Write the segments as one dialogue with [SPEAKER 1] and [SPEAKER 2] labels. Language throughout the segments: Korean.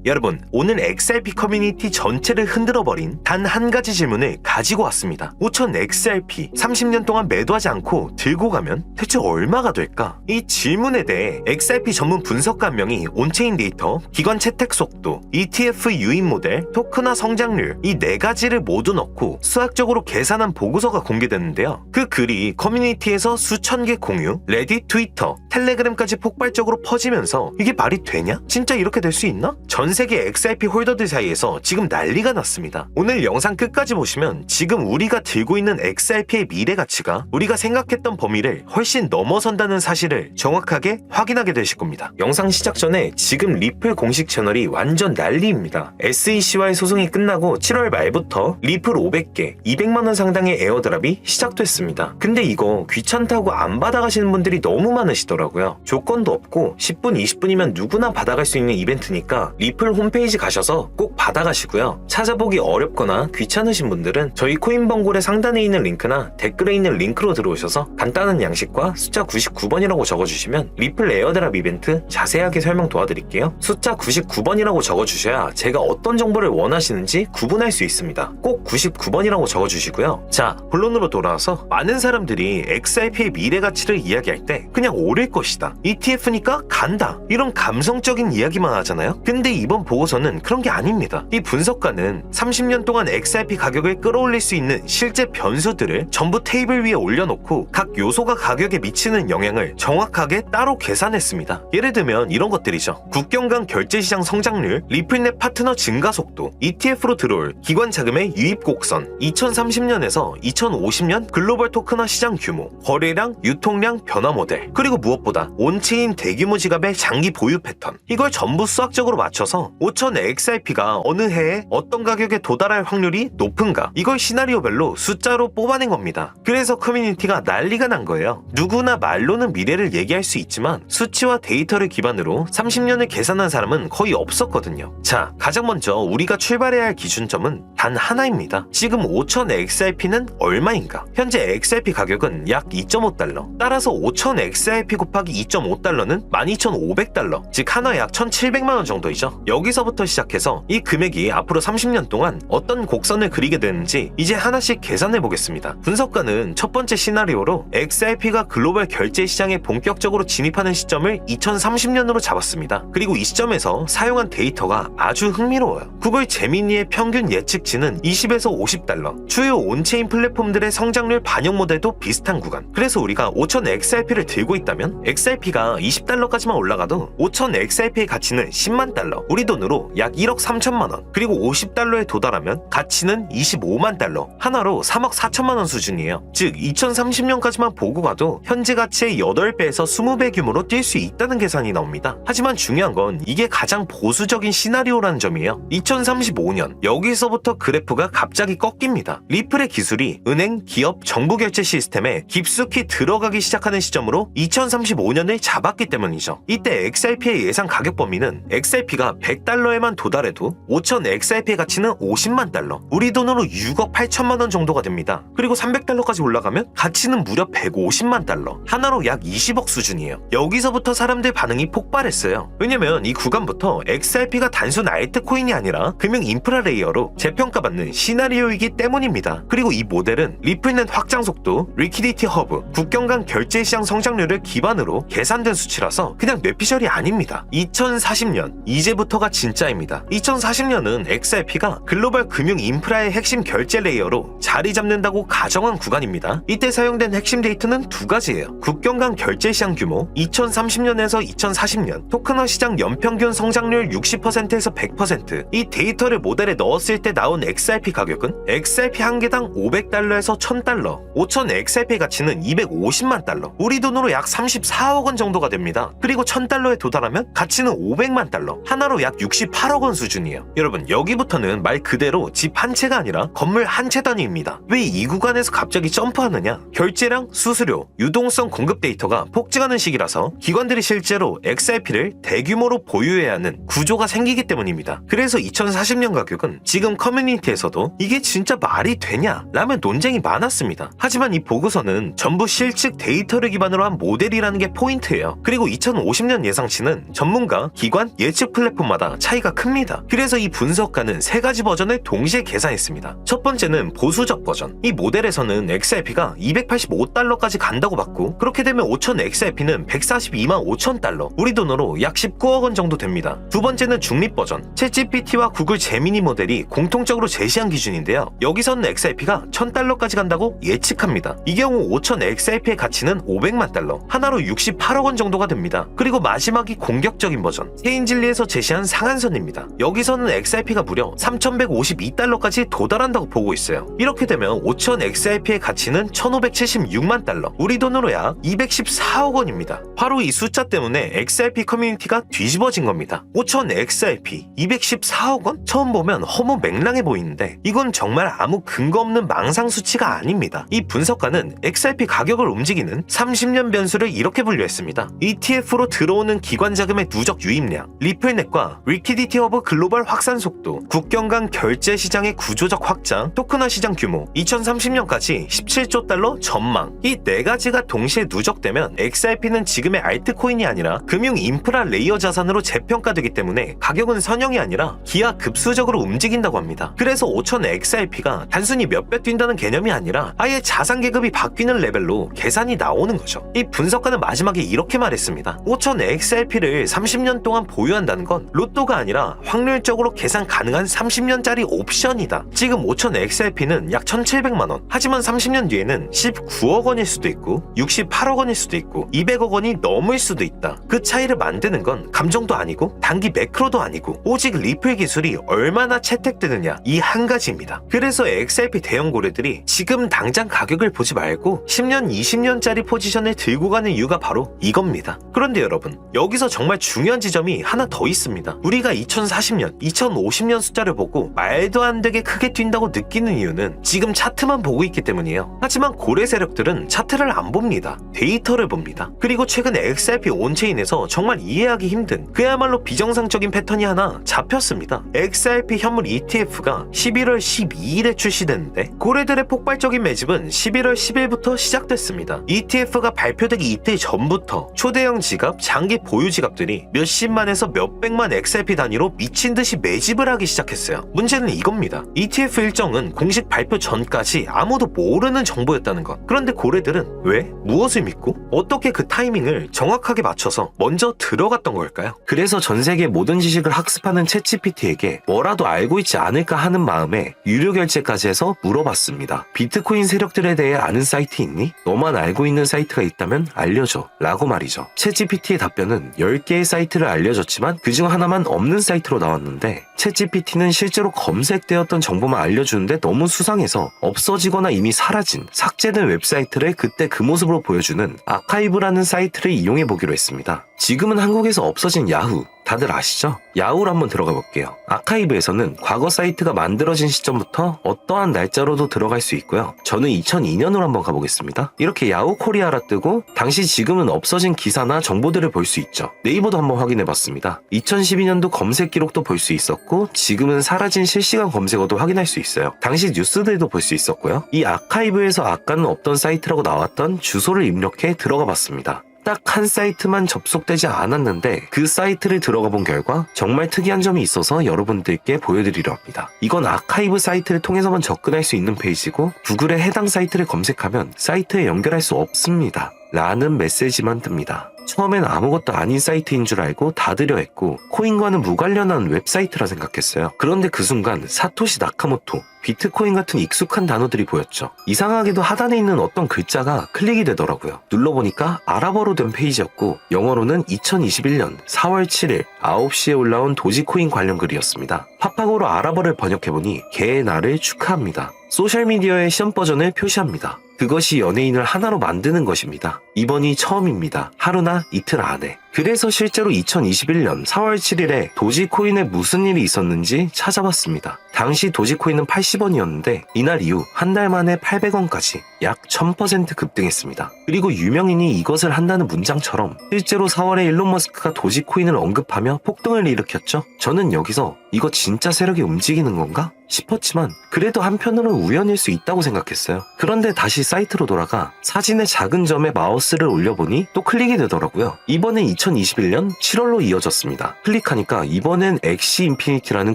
[SPEAKER 1] 여러분, 오늘 XRP 커뮤니티 전체를 흔들어버린 단 한 가지 질문을 가지고 왔습니다. 5천 XRP 30년 동안 매도하지 않고 들고 가면 대체 얼마가 될까? 이 질문에 대해 XRP 전문 분석가 한 명이 온체인 데이터, 기관 채택 속도, ETF 유입 모델, 토큰화 성장률 이 네 가지를 모두 넣고 수학적으로 계산한 보고서가 공개됐는데요. 그 글이 커뮤니티에서 수천 개 공유, 레딧, 트위터, 텔레그램까지 폭발적으로 퍼지면서 이게 말이 되냐? 진짜 이렇게 될 수 있나? 전 세계 XRP 홀더들 사이에서 지금 난리가 났습니다. 오늘 영상 끝까지 보시면 지금 우리가 들고 있는 XRP의 미래 가치가 우리가 생각했던 범위를 훨씬 넘어선다는 사실을 정확하게 확인하게 되실 겁니다. 영상 시작 전에 지금 리플 공식 채널이 완전 난리입니다. SEC와의 소송이 끝나고 7월 말부터 리플 500개, 200만원 상당의 에어드랍이 시작됐습니다. 근데 이거 귀찮다고 안 받아가시는 분들이 너무 많으시더라고요. 조건도 없고 10분, 20분이면 누구나 받아갈 수 있는 이벤트니까 리플 홈페이지 가셔서 꼭 받아가시고요. 찾아보기 어렵거나 귀찮으신 분들은 저희 코인번골의 상단에 있는 링크나 댓글에 있는 링크로 들어오셔서 간단한 양식과 숫자 99번이라고 적어주시면 리플 에어드랍 이벤트 자세하게 설명 도와드릴게요. 숫자 99번이라고 적어주셔야 제가 어떤 정보를 원하시는지 구분할 수 있습니다. 꼭 99번이라고 적어주시고요. 자, 본론으로 돌아와서 많은 사람들이 XRP의 미래 가치를 이야기할 때 그냥 오를 것이다, ETF니까 간다, 이런 감성적인 이야기만 하잖아요. 근데 이번 보고서는 그런 게 아닙니다. 이 분석가는 30년 동안 XRP 가격을 끌어올릴 수 있는 실제 변수들을 전부 테이블 위에 올려놓고 각 요소가 가격에 미치는 영향을 정확하게 따로 계산했습니다. 예를 들면 이런 것들이죠. 국경 간 결제시장 성장률, 리플넷 파트너 증가 속도, ETF로 들어올 기관 자금의 유입 곡선, 2030년에서 2050년 글로벌 토큰화 시장 규모, 거래량, 유통량 변화 모델, 그리고 무엇보다 온체인 대규모 지갑의 장기 보유 패턴, 이걸 전부 수학적으로 맞춰서 5천 XRP가 어느 해에 어떤 가격에 도달할 확률이 높은가, 이걸 시나리오별로 숫자로 뽑아낸 겁니다. 그래서 커뮤니티가 난리가 난 거예요. 누구나 말로는 미래를 얘기할 수 있지만 수치와 데이터를 기반으로 30년을 계산한 사람은 거의 없었거든요. 자, 가장 먼저 우리가 출발해야 할 기준점은 단 하나입니다. 지금 5천 XRP는 얼마인가? 현재 XRP 가격은 약 2.5달러. 따라서 5천 XRP 곱하기 2.5달러는 12,500달러, 즉 하나 약 1,700만원 정도이죠. 여기서부터 시작해서 이 금액이 앞으로 30년 동안 어떤 곡선을 그리게 되는지 이제 하나씩 계산해 보겠습니다. 분석가는 첫 번째 시나리오로 XRP가 글로벌 결제 시장에 본격적으로 진입하는 시점을 2030년으로 잡았습니다. 그리고 이 시점에서 사용한 데이터가 아주 흥미로워요. 구글 제미니의 평균 예측치는 20에서 50달러, 주요 온체인 플랫폼들의 성장률 반영 모델도 비슷한 구간. 그래서 우리가 5천 XRP를 들고 있다면 XRP가 20달러까지만 올라가도 5천 XRP의 가치는 10만 달러, 우리 돈으로 약 1억 3천만 원, 그리고 50달러에 도달하면 가치는 25만 달러, 하나로 3억 4천만 원 수준이에요. 즉 2030년까지만 보고 가도 현재 가치의 8배에서 20배 규모로 뛸 수 있다는 계산이 나옵니다. 하지만 중요한 건 이게 가장 보수적인 시나리오라는 점이에요. 2035년 여기서부터 그래프가 갑자기 꺾입니다. 리플의 기술이 은행, 기업, 정부 결제 시스템에 깊숙이 들어가기 시작하는 시점으로 2035년을 잡았기 때문이죠. 이때 XRP의 예상 가격 범위는 XRP가 100달러에만 도달해도 5천 XRP의 가치는 50만 달러, 우리 돈으로 6억 8천만 원 정도가 됩니다. 그리고 300달러까지 올라가면 가치는 무려 150만 달러, 하나로 약 20억 수준이에요. 여기서부터 사람들 반응이 폭발했어요. 왜냐면 이 구간부터 XRP가 단순 알트코인이 아니라 금융 인프라 레이어로 재평가받는 시나리오이기 때문입니다. 그리고 이 모델은 리플넷 확장 속도, 리퀴디티 허브, 국경 간 결제 시장 성장률을 기반으로 계산된 수치라서 그냥 뇌피셜이 아닙니다. 2040년 이제부터가 진짜입니다. 2040년은 XRP가 글로벌 금융 인프라의 핵심 결제 레이어로 자리 잡는다고 가정한 구간입니다. 이때 사용된 핵심 데이터는 두 가지예요. 국경 간 결제 시장 규모 2030년에서 2040년, 토큰화 시장 연평균 성장률 60%에서 100%. 이 데이터를 모델에 넣었을 때 나온 XRP 가격은 XRP 한 개당 500달러에서 1000달러, 5천 XRP 가치는 250만 달러, 우리 돈으로 약 34억 원 정도가 됩니다. 그리고 1000달러에 도달하면 가치는 500만 달러, 하나로 약 68억 원 수준이에요. 여러분, 여기부터는 말 그대로 집 한 채가 아니라 건물 한 채 단위입니다. 왜 이 구간에서 갑자기 점프하느냐? 결제량, 수수료, 유동성 공급 데이터가 폭증하는 시기라서 기관들이 실제로 XRP를 대규모로 보유해야 하는 구조가 생기기 때문입니다. 그래서 2040년 가격은 지금 커뮤니티에서도 이게 진짜 말이 되냐? 라면 논쟁이 많았습니다. 하지만 이 보고서는 전부 실측 데이터를 기반으로 한 모델이라는 게 포인트예요. 그리고 2050년 예상치는 전문가, 기관, 예측 플랫폼마다 버전마다 차이가 큽니다. 그래서 이 분석가는 세 가지 버전을 동시에 계산했습니다. 첫 번째는 보수적 버전. 이 모델에서는 XRP가 285달러까지 간다고 봤고, 그렇게 되면 5000 XRP는 142만 5천 달러, 우리 돈으로 약 19억 원 정도 됩니다. 두 번째는 중립 버전. 챗GPT와 구글 제미니 모델이 공통적으로 제시한 기준인데요. 여기서는 XRP가 1000달러까지 간다고 예측합니다. 이 경우 5000 XRP의 가치는 500만 달러, 하나로 68억 원 정도가 됩니다. 그리고 마지막이 공격적인 버전. 세인진리에서 제시한 상한선입니다. 여기서는 XRP가 무려 3152달러까지 도달한다고 보고 있어요. 이렇게 되면 5000 XRP의 가치는 1576만 달러, 우리 돈으로 약 214억 원입니다. 바로 이 숫자 때문에 XRP 커뮤니티가 뒤집어진 겁니다. 5000 XRP 214억 원? 처음 보면 허무맹랑해 보이는데 이건 정말 아무 근거 없는 망상 수치가 아닙니다. 이 분석가는 XRP 가격을 움직이는 30년 변수를 이렇게 분류했습니다. ETF로 들어오는 기관 자금의 누적 유입량, 리플넷과 리퀴디티 허브 글로벌 확산 속도, 국경 간 결제 시장의 구조적 확장, 토큰화 시장 규모, 2030년까지 17조 달러 전망. 이 네 가지가 동시에 누적되면 XRP는 지금의 알트코인이 아니라 금융 인프라 레이어 자산으로 재평가되기 때문에 가격은 선형이 아니라 기하급수적으로 움직인다고 합니다. 그래서 5000 XRP가 단순히 몇 배 뛴다는 개념이 아니라 아예 자산 계급이 바뀌는 레벨로 계산이 나오는 거죠. 이 분석가는 마지막에 이렇게 말했습니다. 5000 XRP를 30년 동안 보유한다는 건 로또가 아니라 확률적으로 계산 가능한 30년짜리 옵션이다. 지금 5000 XRP는 약 1700만 원, 하지만 30년 뒤에는 19억 원일 수도 있고 68억 원일 수도 있고 200억 원이 넘을 수도 있다. 그 차이를 만드는 건 감정도 아니고 단기 매크로도 아니고 오직 리플 기술이 얼마나 채택되느냐, 이 한 가지입니다. 그래서 XRP 대형 고래들이 지금 당장 가격을 보지 말고 10년, 20년짜리 포지션을 들고 가는 이유가 바로 이겁니다. 그런데 여러분, 여기서 정말 중요한 지점이 하나 더 있습니다. 우리가 2040년, 2050년 숫자를 보고 말도 안 되게 크게 뛴다고 느끼는 이유는 지금 차트만 보고 있기 때문이에요. 하지만 고래 세력들은 차트를 안 봅니다. 데이터를 봅니다. 그리고 최근 XRP 온체인에서 정말 이해하기 힘든 그야말로 비정상적인 패턴이 하나 잡혔습니다. XRP 현물 ETF가 11월 12일에 출시됐는데 고래들의 폭발적인 매집은 11월 10일부터 시작됐습니다. ETF가 발표되기 이틀 전부터 초대형 지갑, 장기 보유 지갑들이 몇십만에서 몇백만 XRP 단위로 미친 듯이 매집을 하기 시작했어요. 문제는 이겁니다. ETF 일정은 공식 발표 전까지 아무도 모르는 정보였다는 것. 그런데 고래들은 왜? 무엇을 믿고? 어떻게 그 타이밍을 정확하게 맞춰서 먼저 들어갔던 걸까요? 그래서 전 세계 모든 지식을 학습하는 챗GPT에게 뭐라도 알고 있지 않을까 하는 마음에 유료 결제까지 해서 물어봤습니다. 비트코인 세력들에 대해 아는 사이트 있니? 너만 알고 있는 사이트가 있다면 알려줘 라고 말이죠. 챗GPT의 답변은 10개의 사이트를 알려줬지만 그중 하나만 없는 사이트로 나왔는데 챗GPT는 실제로 검색되었던 정보만 알려주는데 너무 수상해서 없어지거나 이미 사라진, 삭제된 웹사이트를 그때 그 모습으로 보여주는 아카이브라는 사이트를 이용해 보기로 했습니다. 지금은 한국에서 없어진 야후, 다들 아시죠? 야후를 한번 들어가 볼게요. 아카이브에서는 과거 사이트가 만들어진 시점부터 어떠한 날짜로도 들어갈 수 있고요. 저는 2002년으로 한번 가보겠습니다. 이렇게 야후 코리아라 뜨고 당시 지금은 없어진 기사나 정보들을 볼 수 있죠. 네이버도 한번 확인해 봤습니다. 2012년도 검색 기록도 볼 수 있었고 지금은 사라진 실시간 검색어도 확인할 수 있어요. 당시 뉴스들도 볼 수 있었고요. 이 아카이브에서 아까는 없던 사이트라고 나왔던 주소를 입력해 들어가 봤습니다. 딱 한 사이트만 접속되지 않았는데 그 사이트를 들어가 본 결과 정말 특이한 점이 있어서 여러분들께 보여드리려 합니다. 이건 아카이브 사이트를 통해서만 접근할 수 있는 페이지고 구글에 해당 사이트를 검색하면 사이트에 연결할 수 없습니다. 라는 메시지만 뜹니다. 처음엔 아무것도 아닌 사이트인 줄 알고 닫으려 했고 코인과는 무관련한 웹사이트라 생각했어요. 그런데 그 순간 사토시 나카모토, 비트코인 같은 익숙한 단어들이 보였죠. 이상하게도 하단에 있는 어떤 글자가 클릭이 되더라고요. 눌러보니까 아랍어로 된 페이지였고 영어로는 2021년 4월 7일 9시에 올라온 도지코인 관련 글이었습니다. 팝하고로 아랍어를 번역해보니 개의 날을 축하합니다. 소셜미디어의 시험 버전을 표시합니다. 그것이 연예인을 하나로 만드는 것입니다. 이번이 처음입니다. 하루나 이틀 안에. 그래서 실제로 2021년 4월 7일에 도지코인에 무슨 일이 있었는지 찾아봤습니다. 당시 도지코인은 80원이었는데 이날 이후 한 달 만에 800원까지 약 1000% 급등했습니다. 그리고 유명인이 이것을 한다는 문장처럼 실제로 4월에 일론 머스크가 도지코인을 언급하며 폭등을 일으켰죠. 저는 여기서 이거 진짜 세력이 움직이는 건가? 싶었지만 그래도 한편으로는 우연일 수 있다고 생각했어요. 그런데 다시 사이트로 돌아가 사진의 작은 점에 마우스를 올려보니 또 클릭이 되더라고요. 이번엔 2021년 7월로 이어졌습니다. 클릭하니까 이번엔 엑시 인피니티라는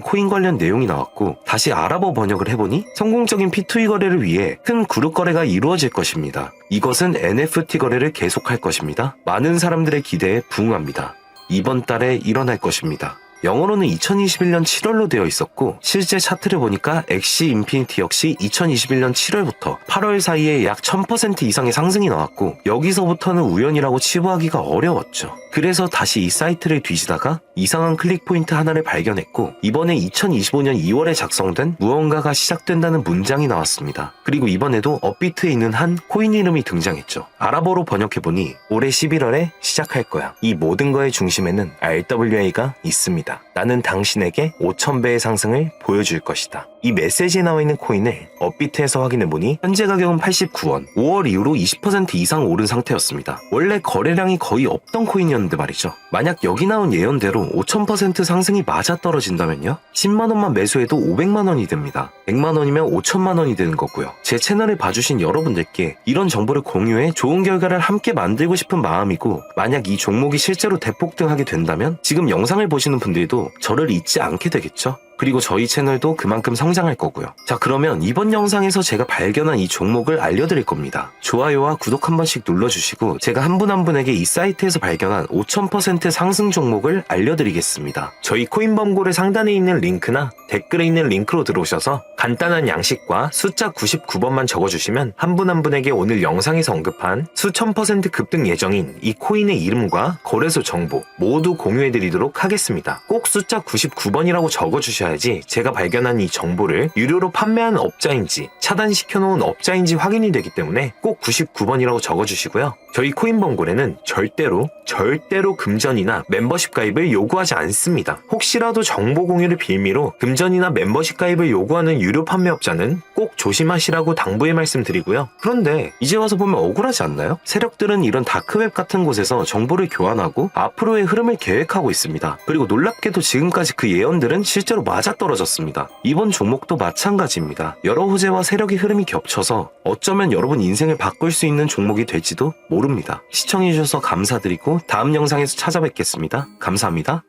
[SPEAKER 1] 코인 관련 내용이 나왔고 다시 아랍어 번역을 해보니 성공적인 P2E 거래를 위해 큰 그룹 거래가 이루어질 것입니다. 이것은 NFT 거래를 계속할 것입니다. 많은 사람들의 기대에 부응합니다. 이번 달에 일어날 것입니다. 영어로는 2021년 7월로 되어 있었고 실제 차트를 보니까 엑시 인피니티 역시 2021년 7월부터 8월 사이에 약 1000% 이상의 상승이 나왔고 여기서부터는 우연이라고 치부하기가 어려웠죠. 그래서 다시 이 사이트를 뒤지다가 이상한 클릭 포인트 하나를 발견했고 이번에 2025년 2월에 작성된 무언가가 시작된다는 문장이 나왔습니다. 그리고 이번에도 업비트에 있는 한 코인 이름이 등장했죠. 아랍어로 번역해보니 올해 11월에 시작할 거야. 이 모든 거의 중심에는 RWA가 있습니다. 나는 당신에게 5000배의 상승을 보여줄 것이다. 이 메시지에 나와 있는 코인을 업비트에서 확인해보니 현재 가격은 89원, 5월 이후로 20% 이상 오른 상태였습니다. 원래 거래량이 거의 없던 코인이었는데 말이죠. 만약 여기 나온 예언대로 5000% 상승이 맞아떨어진다면요? 10만원만 매수해도 500만원이 됩니다. 100만원이면 5천만원이 되는 거고요. 제 채널을 봐주신 여러분들께 이런 정보를 공유해 좋은 결과를 함께 만들고 싶은 마음이고 만약 이 종목이 실제로 대폭등하게 된다면 지금 영상을 보시는 분들도 저를 잊지 않게 되겠죠? 그리고 저희 채널도 그만큼 성장할 거고요. 자, 그러면 이번 영상에서 제가 발견한 이 종목을 알려드릴 겁니다. 좋아요와 구독 한 번씩 눌러주시고 제가 한 분 한 분에게 이 사이트에서 발견한 5000% 상승 종목을 알려드리겠습니다. 저희 코인범고래 상단에 있는 링크나 댓글에 있는 링크로 들어오셔서 간단한 양식과 숫자 99번만 적어주시면 한 분 한 분에게 오늘 영상에서 언급한 수천 % 급등 예정인 이 코인의 이름과 거래소 정보 모두 공유해드리도록 하겠습니다. 꼭 숫자 99번이라고 적어주셔야지 제가 발견한 이 정보를 유료로 판매하는 업자인지 차단시켜놓은 업자인지 확인이 되기 때문에 꼭 99번이라고 적어주시고요. 저희 코인범고래는 절대로 금전이나 멤버십 가입을 요구하지 않습니다. 혹시라도 정보 공유를 빌미로 금전이나 멤버십 가입을 요구하는 유료 판매업자는 꼭 조심하시라고 당부의 말씀드리고요. 그런데 이제 와서 보면 억울하지 않나요? 세력들은 이런 다크웹 같은 곳에서 정보를 교환하고 앞으로의 흐름을 계획하고 있습니다. 그리고 놀랍게도 지금까지 그 예언들은 실제로 맞아떨어졌습니다. 이번 종목도 마찬가지입니다. 여러 호재와 세력의 흐름이 겹쳐서 어쩌면 여러분 인생을 바꿀 수 있는 종목이 될지도 모릅니다. 시청해주셔서 감사드리고 다음 영상에서 찾아뵙겠습니다. 감사합니다.